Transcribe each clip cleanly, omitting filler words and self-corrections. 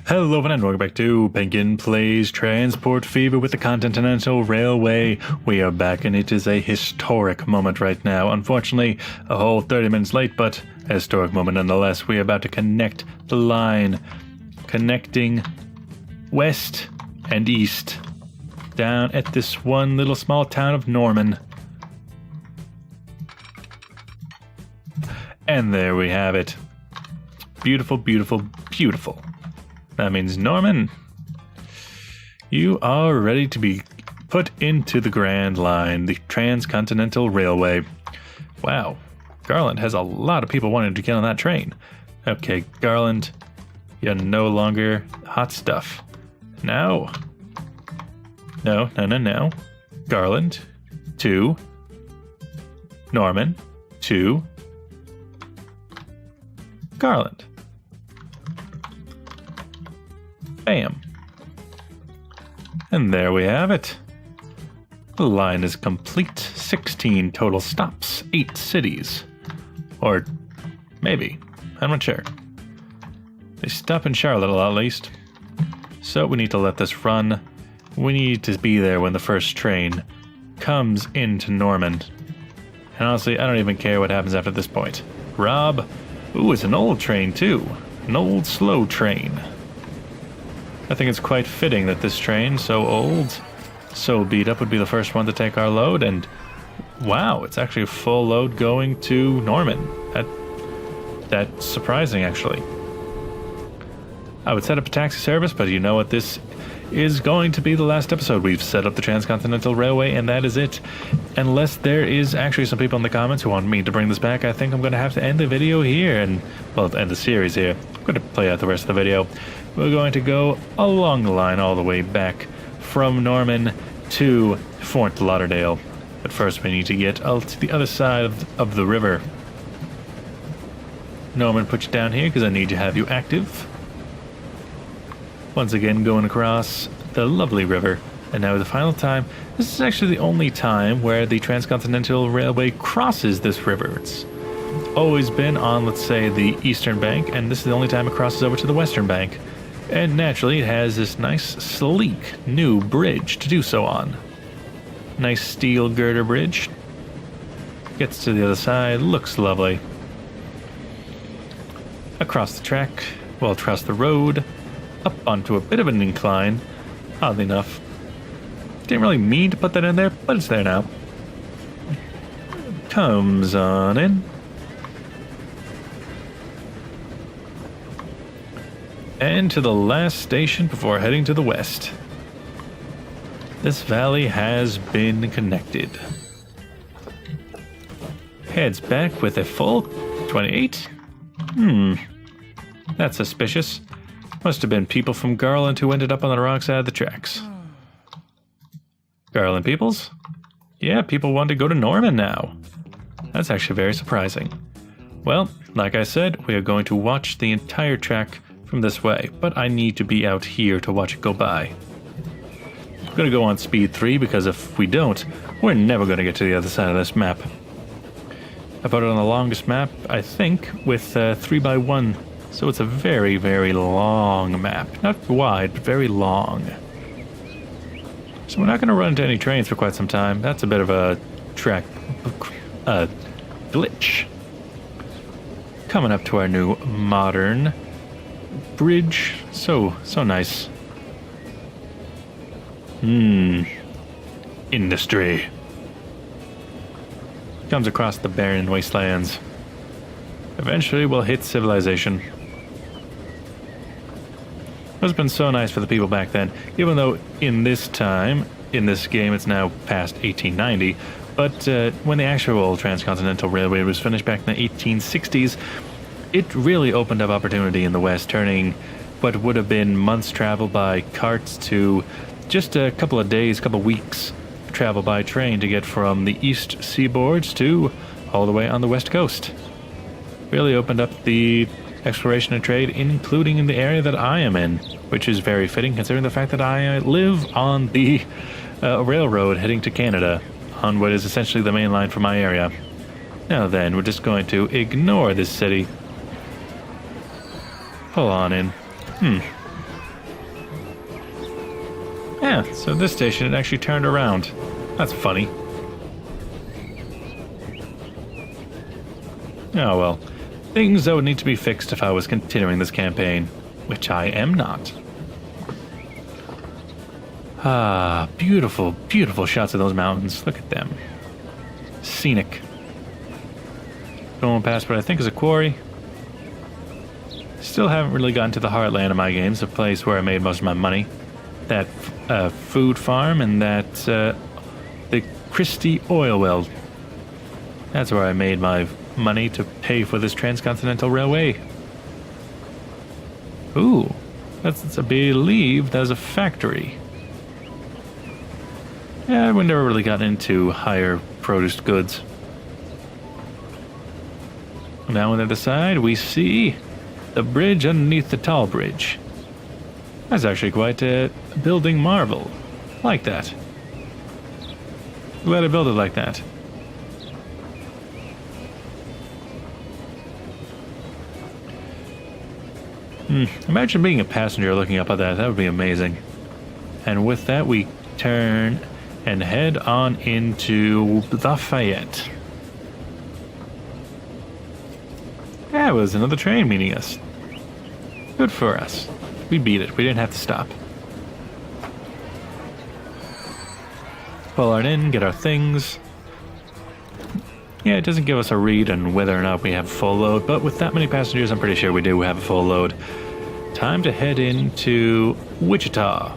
Hello and welcome back to Penkitten Plays Transport Fever with the Transcontinental Railway. We are back and it is a historic moment right now. Unfortunately, a whole 30 minutes late, but a historic moment nonetheless. We are about to connect the line, connecting west and east down at this one little small town of Norman. And there we have it. Beautiful, beautiful, beautiful. That means, Norman, you are ready to be put into the Grand Line, the Transcontinental Railway. Wow, Garland has a lot of people wanting to get on that train. Okay, Garland, you're no longer hot stuff. No. No. Garland, to Norman, to Garland. Bam. And there we have it. The line is complete. 16 total stops, 8 cities. Or maybe. I'm not sure. They stop in Charlotte a lot, at least. So we need to let this run. We need to be there when the first train comes into Norman. And honestly, I don't even care what happens after this point. Rob. Ooh, it's an old train, too. An old, slow train. I think it's quite fitting that this train, so old, so beat up, would be the first one to take our load, and wow, it's actually a full load going to Norman. That's surprising, actually. I would set up a taxi service, but you know what, this is going to be the last episode. We've set up the Transcontinental Railway, and that is it. Unless there is actually some people in the comments who want me to bring this back, I think I'm going to have to end the video here, and, well, end the series here. I'm going to play out the rest of the video. We're going to go along the line all the way back from Norman to Fort Lauderdale. But first we need to get to the other side of the river. Norman, put you down here because I need to have you active. Once again going across the lovely river. And now the final time, this is actually the only time where the Transcontinental Railway crosses this river. It's always been on, let's say, the eastern bank, and this is the only time it crosses over to the western bank. And naturally, it has this nice, sleek, new bridge to do so on. Nice steel girder bridge. Gets to the other side, looks lovely. Across the track, well, across the road, up onto a bit of an incline, oddly enough. Didn't really mean to put that in there, but it's there now. Comes on in. And to the last station before heading to the west. This valley has been connected. Heads back with a full 28? That's suspicious. Must have been people from Garland who ended up on the wrong side of the tracks. Garland peoples? Yeah, people want to go to Norman now. That's actually very surprising. Well, like I said, we are going to watch the entire track from this way, but I need to be out here to watch it go by. I'm going to go on speed 3 because if we don't, we're never going to get to the other side of this map. I put it on the longest map, I think, with 3x1, so it's a very, very long map. Not wide, but very long. So we're not going to run into any trains for quite some time. That's a bit of a track glitch. Coming up to our new modern bridge. So nice. Industry. Comes across the barren wastelands. Eventually we'll hit civilization. It has been so nice for the people back then, even though in this time, in this game, it's now past 1890, but when the actual Transcontinental Railway was finished back in the 1860s, it really opened up opportunity in the West, turning what would have been months travel by carts to just a couple of days, couple of weeks travel by train to get from the east seaboards to all the way on the west coast. Really opened up the exploration and trade, including in the area that I am in, which is very fitting considering the fact that I live on the railroad heading to Canada, on what is essentially the main line for my area. Now then, we're just going to ignore this city. Pull on in. Yeah, so this station, it actually turned around. That's funny. Oh well. Things that would need to be fixed if I was continuing this campaign. Which I am not. Ah, beautiful, beautiful shots of those mountains. Look at them. Scenic. Going past what I think is a quarry. Still haven't really gotten to the heartland of my games, the place where I made most of my money. That food farm and that the Christie oil well. That's where I made my money to pay for this Transcontinental Railway. Ooh, I believe there's a factory. Yeah, we never really got into higher produced goods. Now on the other side, we see the bridge underneath the tall bridge. That's actually quite a building marvel. Like that. Glad I built it like that. Imagine being a passenger looking up at that. That would be amazing. And with that, we turn and head on into Lafayette. Yeah, it was another train meeting us. Good for us. We beat it. We didn't have to stop. Pull our in, get our things. Yeah, it doesn't give us a read on whether or not we have a full load, but with that many passengers, I'm pretty sure we do have a full load. Time to head into Wichita.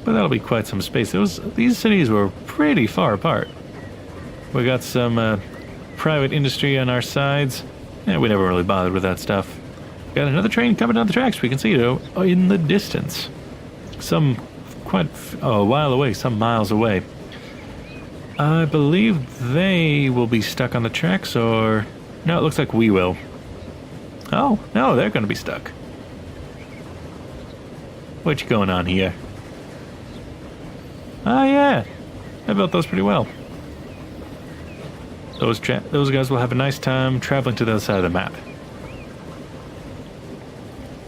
But that'll be quite some space. These cities were pretty far apart. We got some private industry on our sides. Yeah, we never really bothered with that stuff. Got another train coming down the tracks. We can see it in the distance. Quite a while away, some miles away. I believe they will be stuck on the tracks, or... No, it looks like we will. Oh, no, they're going to be stuck. What's going on here? Ah, yeah. I built those pretty well. Those guys will have a nice time traveling to the other side of the map.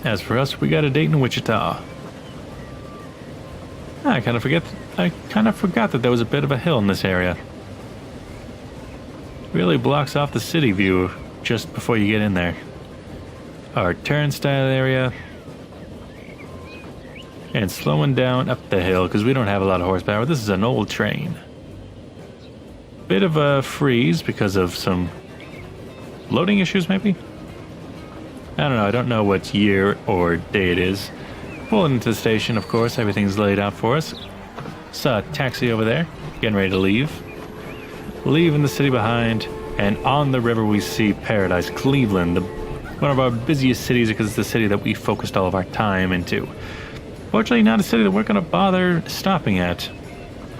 As for us, we got a date in Wichita. I kind of forgot that there was a bit of a hill in this area. Really blocks off the city view just before you get in there. Our turnstile area. And slowing down up the hill because we don't have a lot of horsepower. This is an old train. Bit of a freeze because of some loading issues maybe? I don't know. I don't know what year or day it is. Pulling into the station, of course, everything's laid out for us. Saw a taxi over there, getting ready to leave. Leaving the city behind, and on the river we see Paradise, Cleveland, one of our busiest cities because it's the city that we focused all of our time into. Fortunately, not a city that we're going to bother stopping at.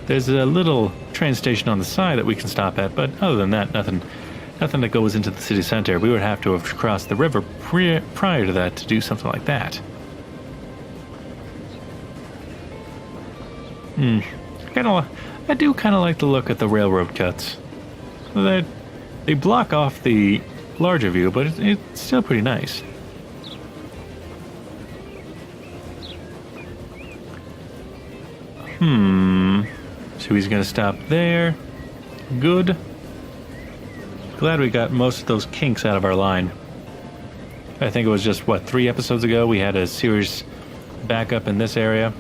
There's a little train station on the side that we can stop at, but other than that, nothing that goes into the city center. We would have to have crossed the river prior to that to do something like that. I do kind of like the look at the railroad cuts. They block off the larger view, but it's still pretty nice. So he's gonna stop there. Good. Glad we got most of those kinks out of our line. I think it was just, 3 episodes ago we had a serious backup in this area.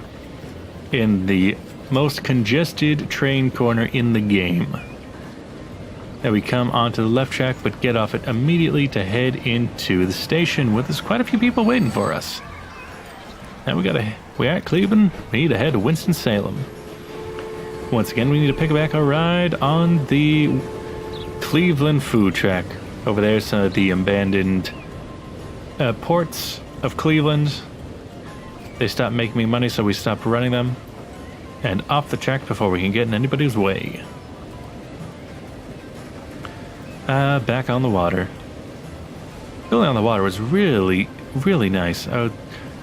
In the most congested train corner in the game. Now we come onto the left track, but get off it immediately to head into the station with there's quite a few people waiting for us. Now we're at Cleveland, we need to head to Winston-Salem. Once again, we need to pick back our ride on the Cleveland food track. Over there, some of the abandoned ports of Cleveland. They stopped making me money, so we stopped running them. And off the track before we can get in anybody's way. Back on the water. Building on the water was really, really nice. I'm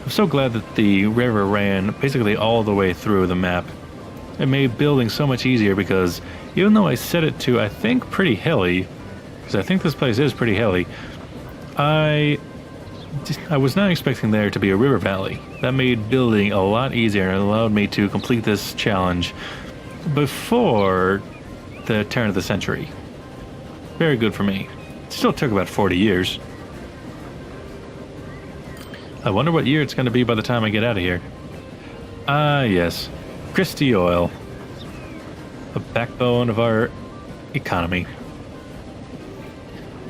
so glad that the river ran basically all the way through the map. It made building so much easier because even though I set it to, I think, pretty hilly, because I think this place is pretty hilly, I I was not expecting there to be a river valley. That made building a lot easier and allowed me to complete this challenge before the turn of the century. Very good for me. It still took about 40 years. I wonder what year it's going to be by the time I get out of here. Ah, yes. Christie Oil. The backbone of our economy.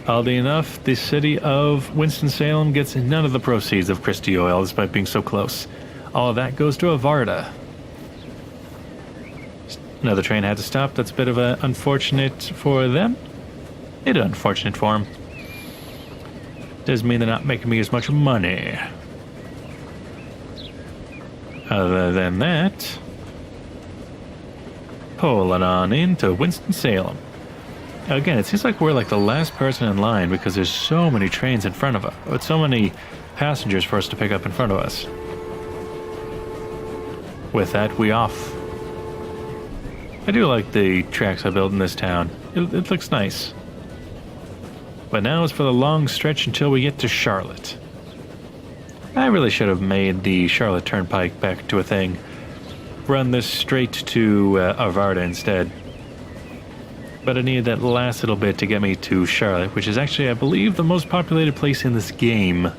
Oddly enough, the city of Winston-Salem gets none of the proceeds of Christie Oil despite being so close. All of that goes to Avarda. Another train had to stop. That's a bit of an unfortunate for them. It's unfortunate for them. Doesn't mean they're not making me as much money. Other than that, pulling on into Winston-Salem. Again, it seems like we're like the last person in line because there's so many trains in front of us, with so many passengers for us to pick up in front of us. With that, we off. I do like the tracks I built in this town. It looks nice. But now it's for the long stretch until we get to Charlotte. I really should have made the Charlotte Turnpike back to a thing. Run this straight to Avarda instead. But I needed that last little bit to get me to Charlotte, which is actually, I believe, the most populated place in this game.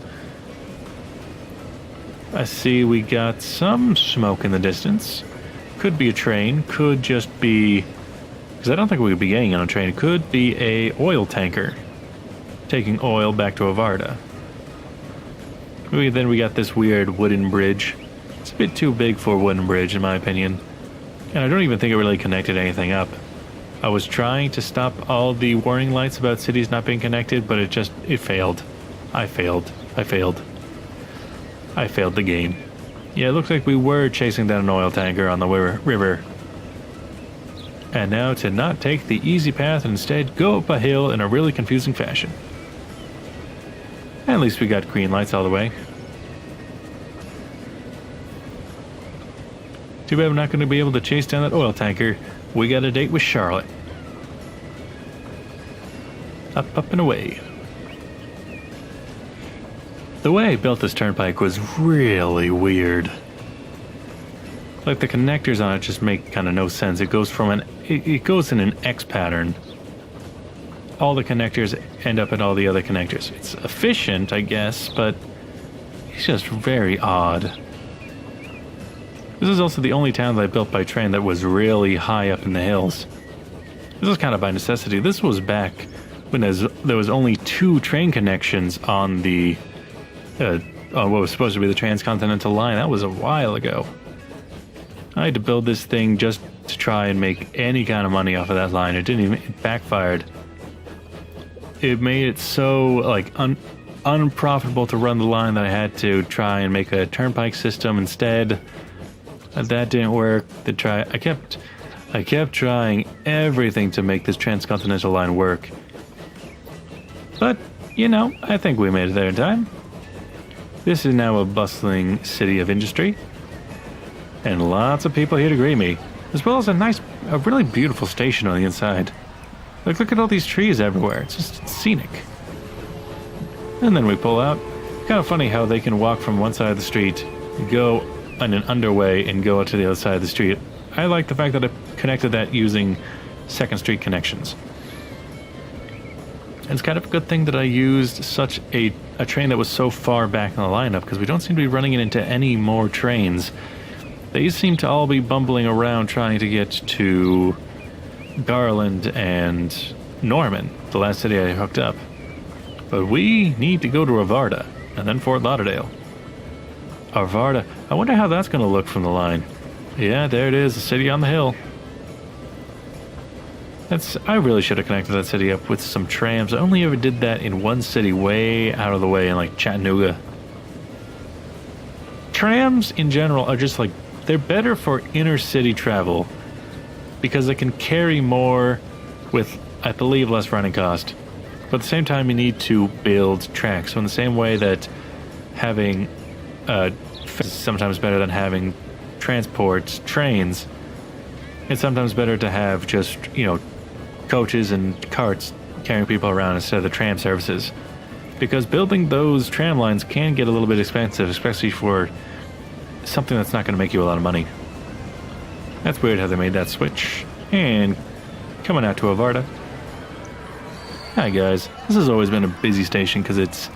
I see we got some smoke in the distance. Could be a train, could just be... because I don't think we could be getting on a train. It could be a oil tanker taking oil back to Avarda. Then we got this weird wooden bridge. It's a bit too big for a wooden bridge, in my opinion. And I don't even think it really connected anything up. I was trying to stop all the warning lights about cities not being connected, but it failed. I failed the game. Yeah, it looks like we were chasing down an oil tanker on the river. And now to not take the easy path and instead go up a hill in a really confusing fashion. At least we got green lights all the way. Too bad we're not going to be able to chase down that oil tanker. We got a date with Charlotte. Up, up, and away. The way I built this turnpike was really weird. Like the connectors on it just make kind of no sense. It goes from it goes in an X pattern. All the connectors end up at all the other connectors. It's efficient, I guess, but it's just very odd. This is also the only town that I built by train that was really high up in the hills. This was kind of by necessity. This was back when there was only 2 train connections on the on what was supposed to be the Transcontinental line. That was a while ago. I had to build this thing just to try and make any kind of money off of that line. It backfired. It made it so like unprofitable to run the line that I had to try and make a turnpike system instead. That didn't work. I kept trying everything to make this Transcontinental line work. But, you know, I think we made it there in time. This is now a bustling city of industry. And lots of people here to greet me. As well as a really beautiful station on the inside. Look at all these trees everywhere. It's just scenic. And then we pull out. Kind of funny how they can walk from one side of the street, go on an underway, and go out to the other side of the street. I like the fact that I connected that using second street connections. And it's kind of a good thing that I used such a train that was so far back in the lineup, because we don't seem to be running it into any more trains. They seem to all be bumbling around trying to get to Garland and Norman, the last city I hooked up. But we need to go to Avarda, and then Fort Lauderdale. Avarda, I wonder how that's going to look from the line. Yeah, there it is, the city on the hill. I really should have connected that city up with some trams. I only ever did that in one city way out of the way in like Chattanooga. Trams in general are just like, they're better for inner city travel because they can carry more with, I believe, less running cost. But at the same time, you need to build tracks. So in the same way that having is sometimes better than having transport trains, it's sometimes better to have just, you know, coaches and carts carrying people around instead of the tram services. because building those tram lines can get a little bit expensive, especially for something that's not going to make you a lot of money. That's weird how they made that switch. And coming out to Avarta. Hi guys, this has always been a busy station because it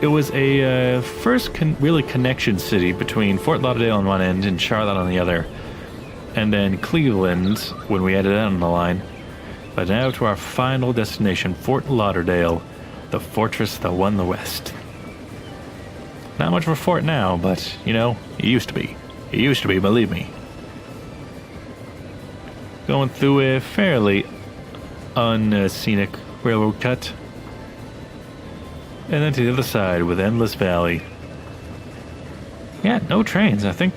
was a first really connection city between Fort Lauderdale on one end and Charlotte on the other, and then Cleveland when we added that on the line. But now to our final destination, Fort Lauderdale, the fortress that won the West. Not much of a fort now, but you know, it used to be. It used to be, believe me. Going through a fairly unscenic railroad cut. And then to the other side with Endless Valley. Yeah, no trains. I think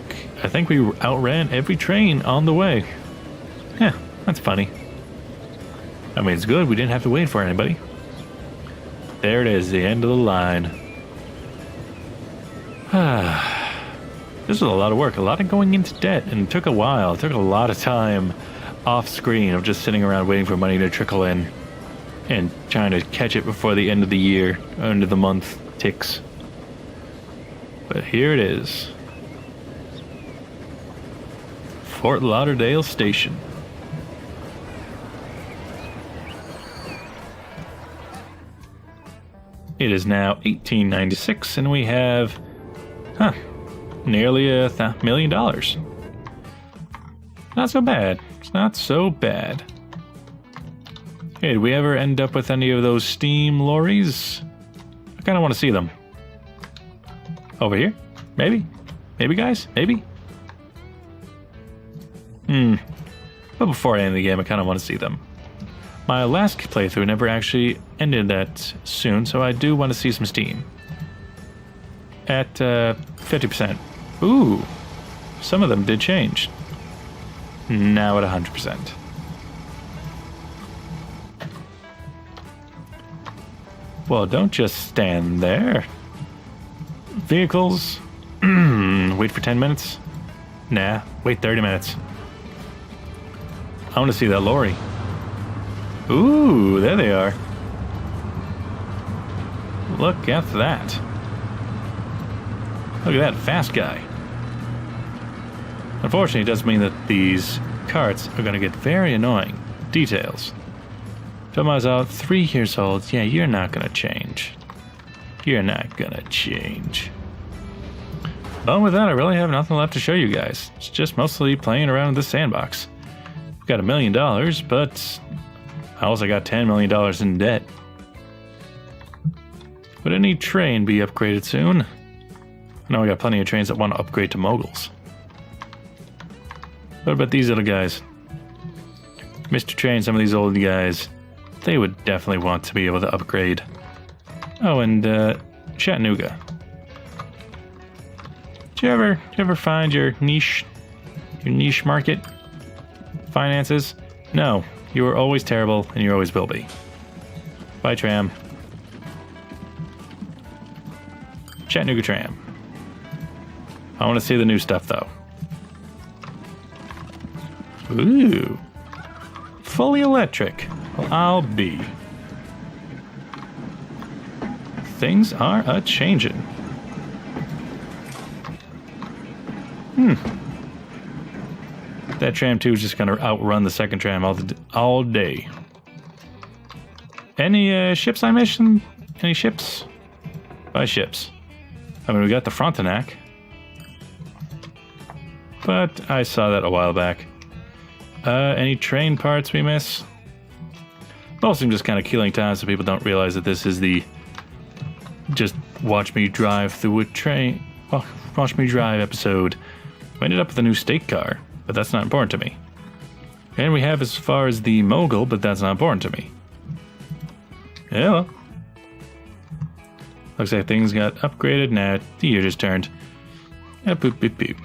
we outran every train on the way. Yeah, that's funny. I mean, it's good we didn't have to wait for anybody. There it is, the end of the line. This was a lot of work, a lot of going into debt, and it took a while. It took a lot of time off screen of just sitting around waiting for money to trickle in and trying to catch it before the end of the year, end of the month ticks. But here it is. Fort Lauderdale Station. It is now 1896 and we have, nearly $1 million. Not so bad. It's not so bad. Hey, did we ever end up with any of those steam lorries? I kind of want to see them. Over here? Maybe? Maybe, guys? Maybe? But before I end the game, I kind of want to see them. My last playthrough never actually ended that soon, so I do want to see some steam. At 50%. Ooh, some of them did change. Now at 100%. Well, don't just stand there. Vehicles. Wait for 10 minutes. Nah, wait 30 minutes. I want to see that lorry. Ooh, there they are. Look at that. Look at that fast guy. Unfortunately, it does mean that these carts are going to get very annoying. Details. Toma's out, 3 years old. Yeah, you're not going to change. You're not going to change. Well, with that, I really have nothing left to show you guys. It's just mostly playing around with this sandbox. We've got $1 million, but I also got $10 million in debt. Would any train be upgraded soon? I know we got plenty of trains that want to upgrade to moguls. What about these little guys? Mr. Train, some of these old guys, they would definitely want to be able to upgrade. Oh, and Chattanooga. Did you ever find your niche market finances? No, you were always terrible and you always will be. Bye, tram. Chattanooga tram. I want to see the new stuff though. Ooh. Fully electric. Well, I'll be. Things are a-changin'. That tram 2 is just going to outrun the second tram all day. Any ships I mentioned? Any ships? By ships. I mean, we got the Frontenac. But I saw that a while back. Any train parts we miss? Most of them just kind of killing time so people don't realize that this is the just watch me drive through a train, watch me drive episode. We ended up with a new state car, but that's not important to me. And we have as far as the mogul, but that's not important to me. Yeah, well. Looks like things got upgraded. Nah, the year just turned. Boop, boop, boop.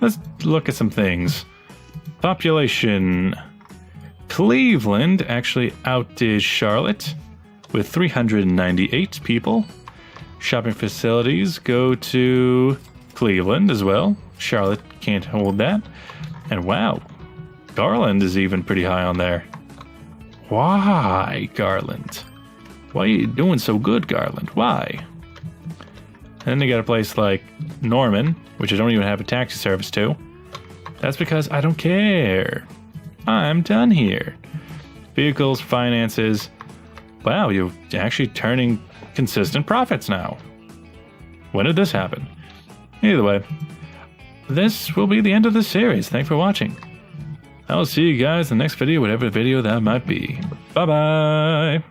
Let's look at some things. Population. Cleveland actually outdid Charlotte with 398 people. Shopping facilities go to Cleveland as well. Charlotte can't hold that. And wow, Garland is even pretty high on there. Why, Garland? Why are you doing so good, Garland? Why? And then they got a place like Norman, which I don't even have a taxi service to. That's because I don't care. I'm done here. Vehicles, finances. Wow, you're actually turning consistent profits now. When did this happen? Either way, this will be the end of the series. Thanks for watching. I will see you guys in the next video, whatever video that might be. Bye-bye.